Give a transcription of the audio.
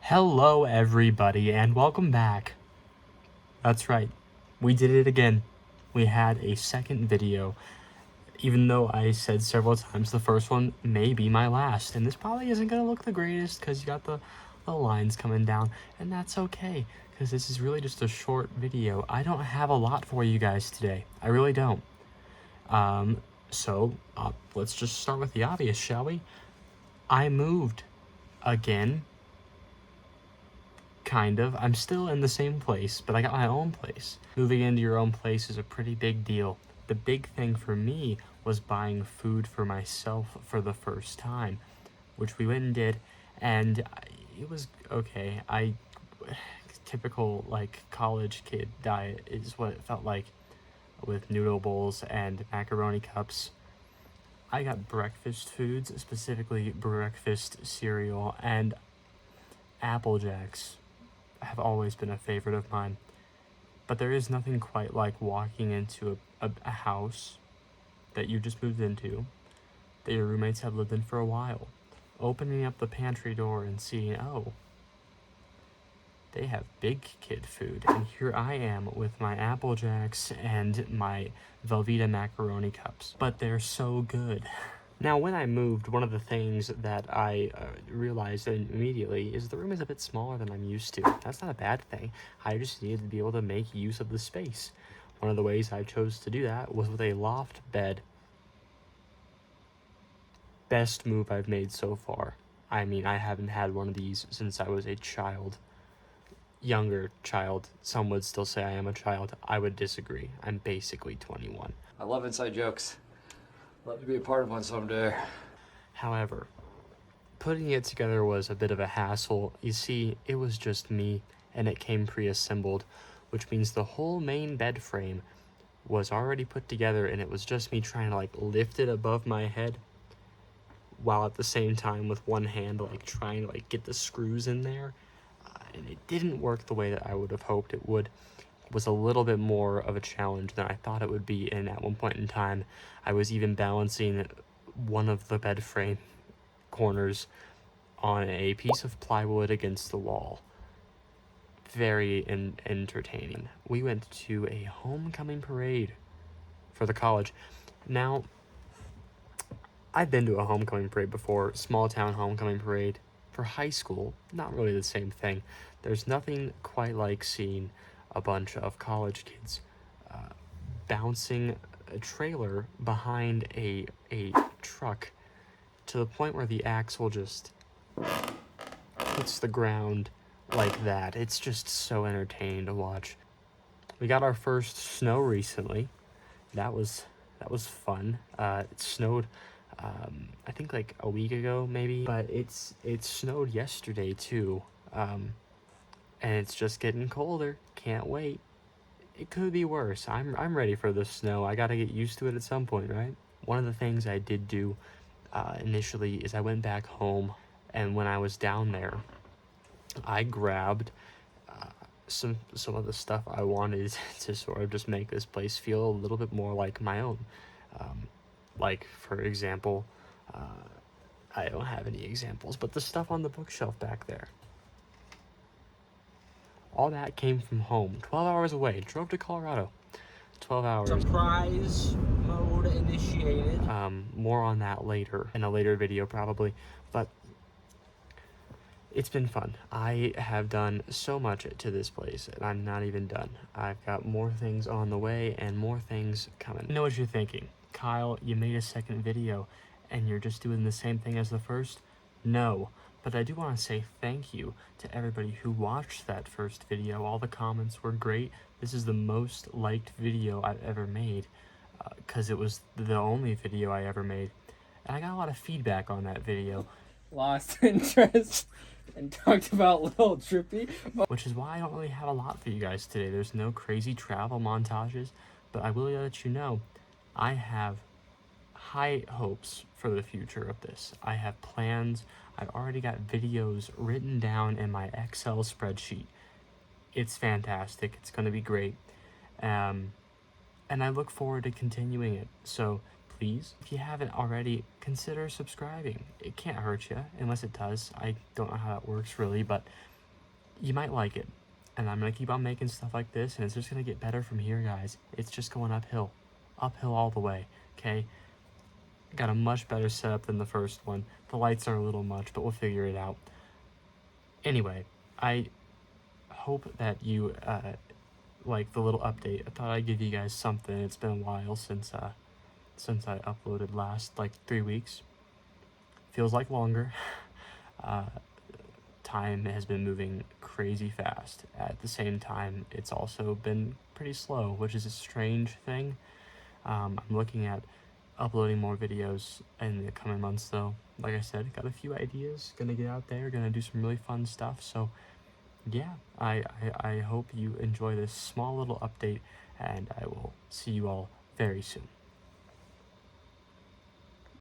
Hello everybody and welcome back. That's right, we did it again. We had a second video, even though I said several times the first one may be my last, and this probably isn't gonna look the greatest because you got the lines coming down, and that's okay because this is really just a short video. I don't have a lot for you guys today. I really don't. So let's just start with the obvious, shall we? I moved again. Kind of. I'm still in the same place, but I got my own place. Moving into your own place is a pretty big deal. The big thing for me was buying food for myself for the first time, which we went and did, and it was okay. Typical like college kid diet is what it felt like, with noodle bowls and macaroni cups. I got breakfast foods, specifically breakfast cereal, and Apple Jacks have always been a favorite of mine. But there is nothing quite like walking into a house that you just moved into, that your roommates have lived in for a while, opening up the pantry door and seeing, oh, they have big kid food, and here I am with my Apple Jacks and my Velveeta macaroni cups. But they're so good. Now, when I moved, one of the things that I realized immediately is the room is a bit smaller than I'm used to. That's not a bad thing. I just needed to be able to make use of the space. One of the ways I chose to do that was with a loft bed. Best move I've made so far. I mean, I haven't had one of these since I was a child. Younger child. Some would still say I am a child. I would disagree. I'm basically 21. I love inside jokes. Love to be a part of one someday. However, putting it together was a bit of a hassle. You see, it was just me, and it came pre-assembled, which means the whole main bed frame was already put together, and it was just me trying to like lift it above my head, while at the same time with one hand like trying to like get the screws in there, and it didn't work the way that I would have hoped it would. Was a little bit more of a challenge than I thought it would be, and at one point in time I was even balancing one of the bed frame corners on a piece of plywood against the wall. Very entertaining. We went to a homecoming parade for the college. Now, I've been to a homecoming parade before, small town homecoming parade. For high school, not really the same thing. There's nothing quite like seeing a bunch of college kids bouncing a trailer behind a truck to the point where the axle just hits the ground like that. It's just so entertaining to watch. We got our first snow recently. That was fun. It snowed I think like a week ago maybe, but it snowed yesterday too. And it's just getting colder. Can't wait. It could be worse. I'm ready for the snow. I gotta get used to it at some point, right? One of the things I did do initially is I went back home, and when I was down there, I grabbed some of the stuff I wanted to sort of just make this place feel a little bit more like my own. Like, for example, I don't have any examples, but the stuff on the bookshelf back there. All that came from home. 12 hours away. Drove to Colorado. 12 hours. Surprise mode initiated. More on that later, in a later video probably. But it's been fun. I have done so much to this place, and I'm not even done. I've got more things on the way and more things coming. I know what you're thinking. Kyle, you made a second video, and you're just doing the same thing as the first? No. But I do want to say thank you to everybody who watched that first video. All the comments were great. This is the most liked video I've ever made, because it was the only video I ever made. And I got a lot of feedback on that video. Lost interest and talked about Little Trippy. Which is why I don't really have a lot for you guys today. There's no crazy travel montages, but I will let you know, I have high hopes for the future of this. I have plans. I've already got videos written down in my Excel spreadsheet. It's fantastic. It's going to be great. And I look forward to continuing it. So please, if you haven't already, consider subscribing. It can't hurt you, unless it does. I don't know how that works really, but you might like it. And I'm gonna keep on making stuff like this, and it's just gonna get better from here, guys. It's just going uphill. Uphill all the way, okay? Got a much better setup than the first one. The lights are a little much, but we'll figure it out. Anyway, I hope that you like the little update. I thought I'd give you guys something. It's been a while since I uploaded last, like 3 weeks. Feels like longer. Time has been moving crazy fast. At the same time, it's also been pretty slow, which is a strange thing. I'm looking at uploading more videos in the coming months, though. Like I said, got a few ideas. Gonna get out there. Gonna do some really fun stuff. So, yeah, I hope you enjoy this small little update, and I will see you all very soon.